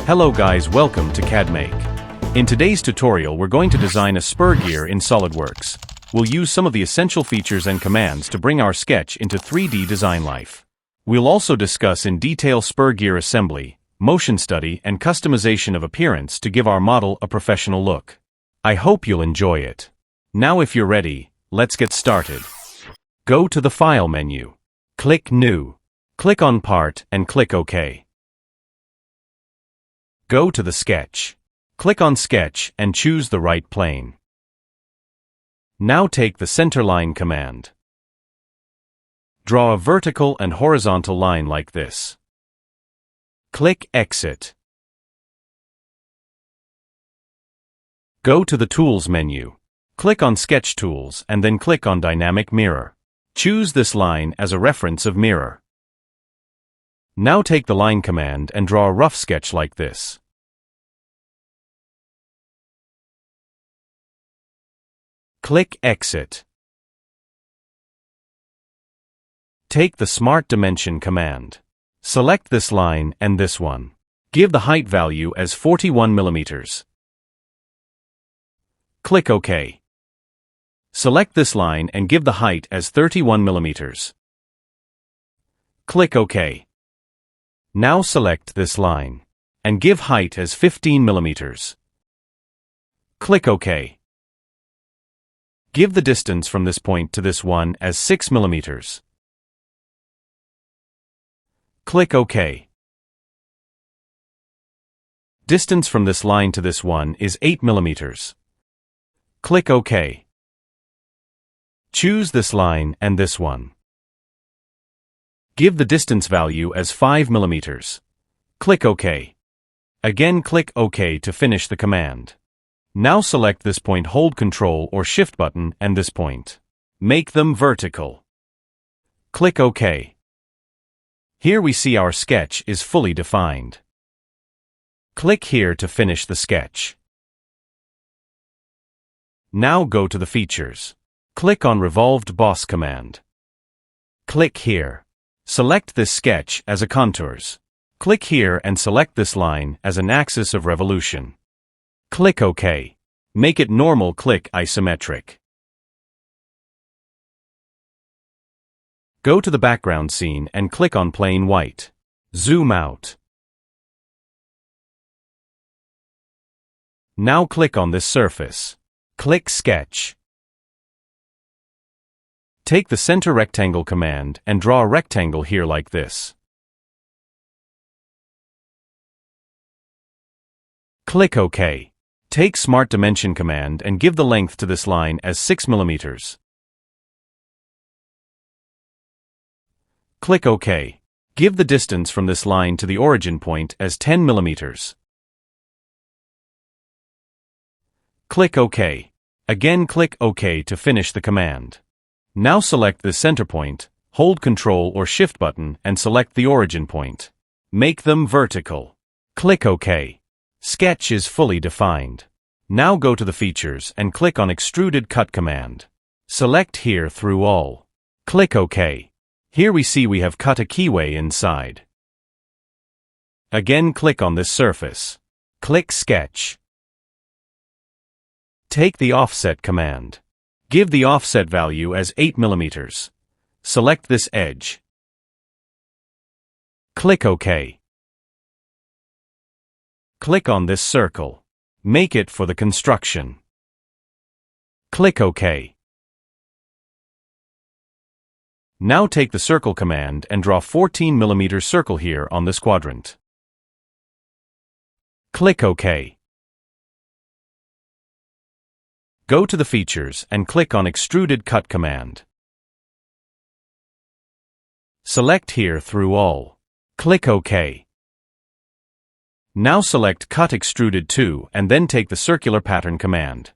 Hello guys, welcome to CAD Make. In today's tutorial we're going to design a spur gear in Solidworks. We'll use some of the essential features and commands to bring our sketch into 3D design life. We'll also discuss in detail spur gear assembly, motion study and customization of appearance to give our model a professional look. I hope you'll enjoy it. Now if you're ready, let's get started. Go to the File menu. Click New. Click on Part and click OK. Go to the Sketch. Click on Sketch and choose the right plane. Now take the centerline command. Draw a vertical and horizontal line like this. Click Exit. Go to the Tools menu. Click on Sketch Tools and then click on Dynamic Mirror. Choose this line as a reference of mirror. Now take the line command and draw a rough sketch like this. Click Exit. Take the Smart Dimension command. Select this line and this one. Give the height value as 41 mm. Click OK. Select this line and give the height as 31 mm. Click OK. Now select this line and give height as 15 mm. Click OK. Give the distance from this point to this one as 6 mm. Click OK. Distance from this line to this one is 8 mm. Click OK. Choose this line and this one. Give the distance value as 5 mm. Click OK. Again click OK to finish the command. Now select this point, hold Ctrl or Shift button and this point. Make them vertical. Click OK. Here we see our sketch is fully defined. Click here to finish the sketch. Now go to the features. Click on Revolved Boss command. Click here. Select this sketch as a contours. Click here and select this line as an axis of revolution. Click OK. Make it normal, click isometric. Go to the background scene and click on plain white. Zoom out. Now click on this surface. Click Sketch. Take the center rectangle command and draw a rectangle here like this. Click OK. Take Smart Dimension command and give the length to this line as 6 mm. Click OK. Give the distance from this line to the origin point as 10 mm. Click OK. Again click OK to finish the command. Now select the center point, hold Ctrl or Shift button and select the origin point. Make them vertical. Click OK. Sketch is fully defined. Now go to the features and click on Extruded Cut command. Select here through all. Click OK. Here we see we have cut a keyway inside. Again click on this surface. Click Sketch. Take the Offset command. Give the offset value as 8 mm. Select this edge. Click OK. Click on this circle. Make it for the construction. Click OK. Now take the Circle command and draw 14 mm circle here on this quadrant. Click OK. Go to the features and click on Extruded Cut command. Select here through all. Click OK. Now select Cut Extruded to and then take the Circular Pattern command.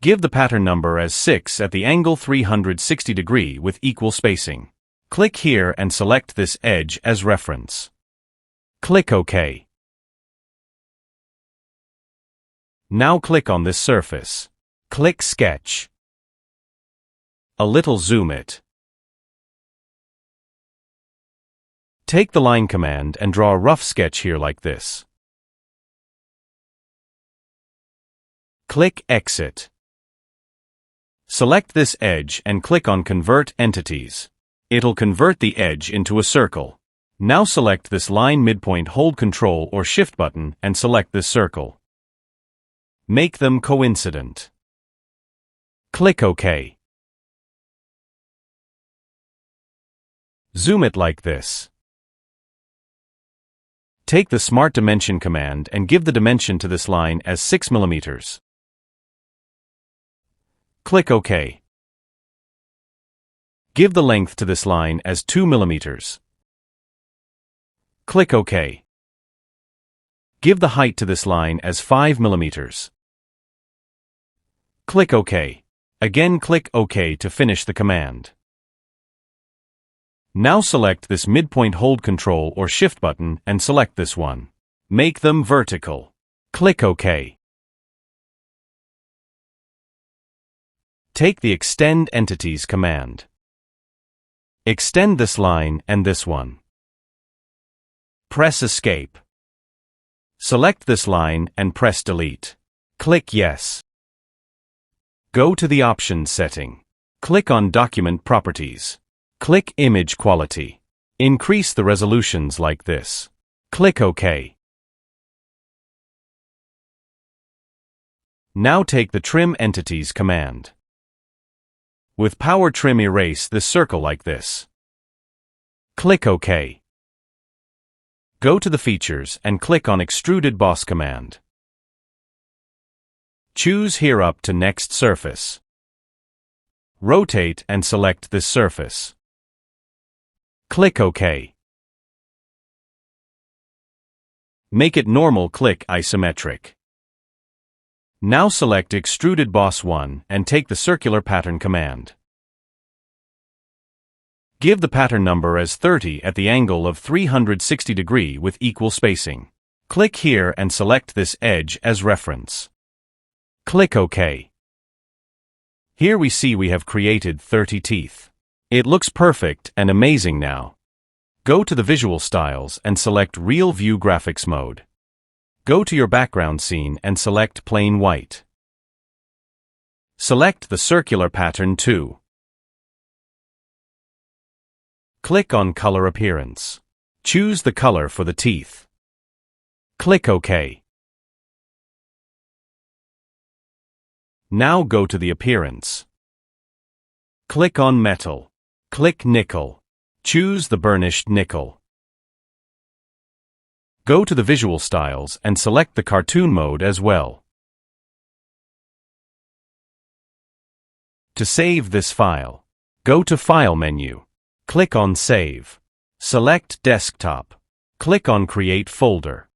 Give the pattern number as 6 at the angle 360 degree with equal spacing. Click here and select this edge as reference. Click OK. Now click on this surface. Click Sketch. A little zoom it. Take the line command and draw a rough sketch here like this. Click Exit. Select this edge and click on Convert Entities. It'll convert the edge into a circle. Now select this line midpoint, hold Ctrl or Shift button and select this circle. Make them coincident. Click OK. Zoom it like this. Take the Smart Dimension command and give the dimension to this line as 6 mm. Click OK. Give the length to this line as 2 mm. Click OK. Give the height to this line as 5 mm. Click OK. Again click OK to finish the command. Now select this midpoint, hold Ctrl or Shift button and select this one. Make them vertical. Click OK. Take the Extend Entities command. Extend this line and this one. Press Escape. Select this line and press Delete. Click Yes. Go to the Options setting. Click on Document Properties. Click Image Quality. Increase the resolutions like this. Click OK. Now take the Trim Entities command. With Power Trim, erase this circle like this. Click OK. Go to the Features and click on Extruded Boss command. Choose here up to Next Surface. Rotate and select this surface. Click OK. Make it normal, click Isometric. Now select Extruded Boss 1 and take the Circular Pattern command. Give the pattern number as 30 at the angle of 360 degree with equal spacing. Click here and select this edge as reference. Click OK. Here we see we have created 30 teeth. It looks perfect and amazing now. Go to the Visual Styles and select Real View Graphics mode. Go to your background scene and select Plain White. Select the Circular Pattern too. Click on Color Appearance. Choose the color for the teeth. Click OK. Now go to the Appearance. Click on Metal. Click Nickel. Choose the burnished nickel. Go to the Visual Styles and select the Cartoon mode as well. To save this file, go to File menu. Click on Save. Select Desktop. Click on Create Folder.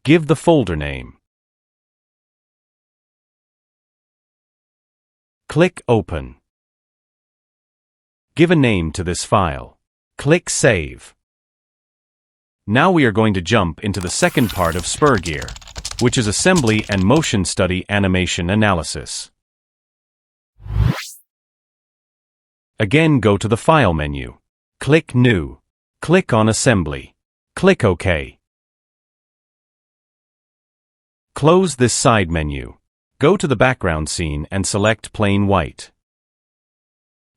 Give the folder name. Click Open. Give a name to this file. Click Save. Now we are going to jump into the second part of Spur Gear, which is assembly and motion study animation analysis. Again, go to the File menu. Click New. Click on Assembly. Click OK. Close this side menu. Go to the background scene and select Plain White.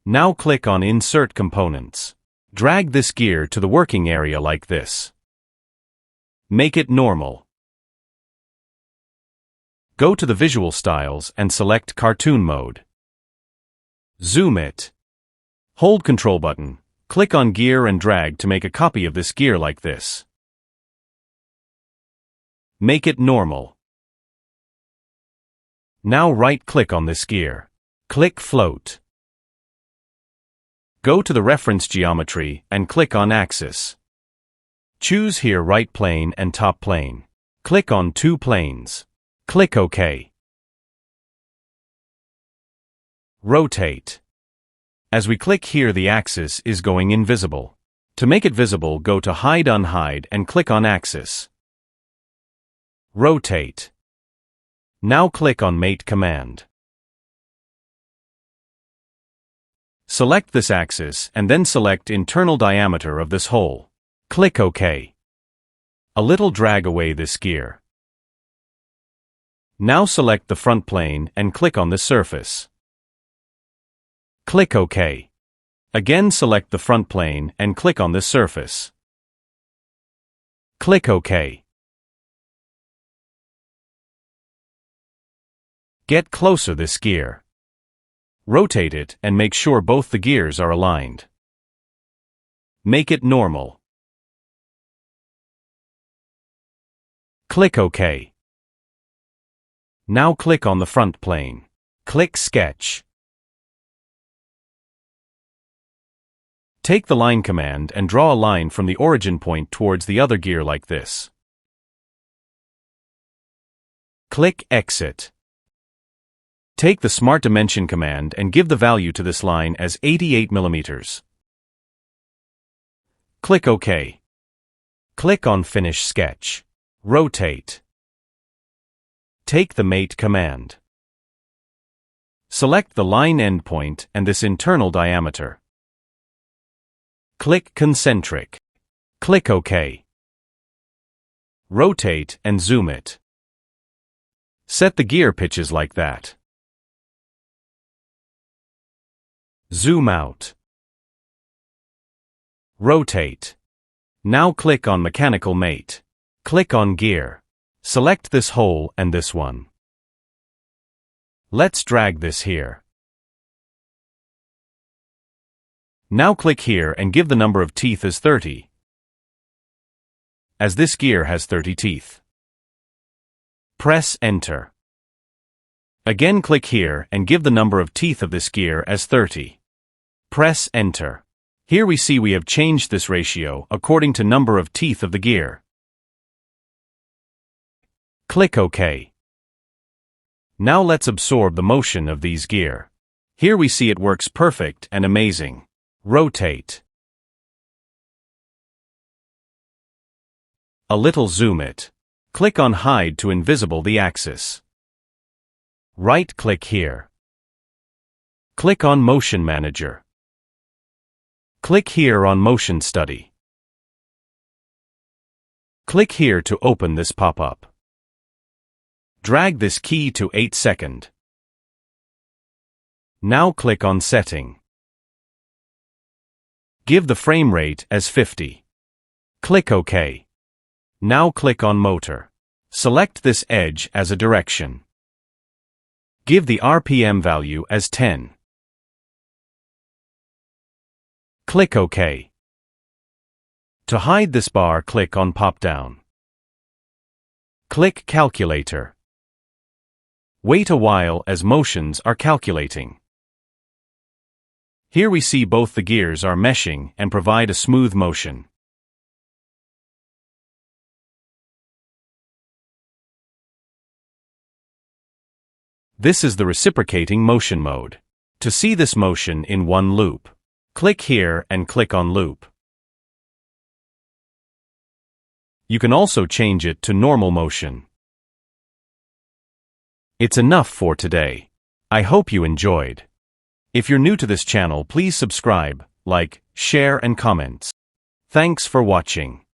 Now click on Insert Components. Drag this gear to the working area like this. Make it normal. Go to the Visual Styles and select Cartoon mode. Zoom it. Hold Control button, click on Gear and drag to make a copy of this gear like this. Make it normal. Now right-click on this gear. Click Float. Go to the reference geometry and click on Axis. Choose here right plane and top plane. Click on two planes. Click OK. Rotate. As we click here, the axis is going invisible. To make it visible, go to Hide Unhide and click on Axis. Rotate. Now click on Mate command. Select this axis and then select internal diameter of this hole. Click OK. A little drag away this gear. Now select the front plane and click on this surface. Click OK. Again select the front plane and click on this surface. Click OK. Get closer this gear. Rotate it and make sure both the gears are aligned. Make it normal. Click OK. Now click on the front plane. Click Sketch. Take the line command and draw a line from the origin point towards the other gear like this. Click Exit. Take the Smart Dimension command and give the value to this line as 88 mm. Click OK. Click on Finish Sketch. Rotate. Take the Mate command. Select the line endpoint and this internal diameter. Click Concentric. Click OK. Rotate and zoom it. Set the gear pitches like that. Zoom out. Rotate. Now click on Mechanical Mate. Click on Gear. Select this hole and this one. Let's drag this here. Now click here and give the number of teeth as 30, as this gear has 30 teeth. Press Enter. Again click here and give the number of teeth of this gear as 30. Press Enter. Here we see we have changed this ratio according to number of teeth of the gear. Click OK. Now let's absorb the motion of these gear. Here we see it works perfect and amazing. Rotate. A little zoom it. Click on Hide to invisible the axis. Right-click here. Click on Motion Manager. Click here on Motion Study. Click here to open this pop-up. Drag this key to 8 seconds. Now click on Setting. Give the frame rate as 50. Click OK. Now click on Motor. Select this edge as a direction. Give the RPM value as 10. Click OK. To hide this bar, click on Pop Down. Click Calculator. Wait a while as motions are calculating. Here we see both the gears are meshing and provide a smooth motion. This is the reciprocating motion mode. To see this motion in one loop, click here and click on Loop. You can also change it to normal motion. It's enough for today. I hope you enjoyed. If you're new to this channel, please subscribe, like, share and comment. Thanks for watching.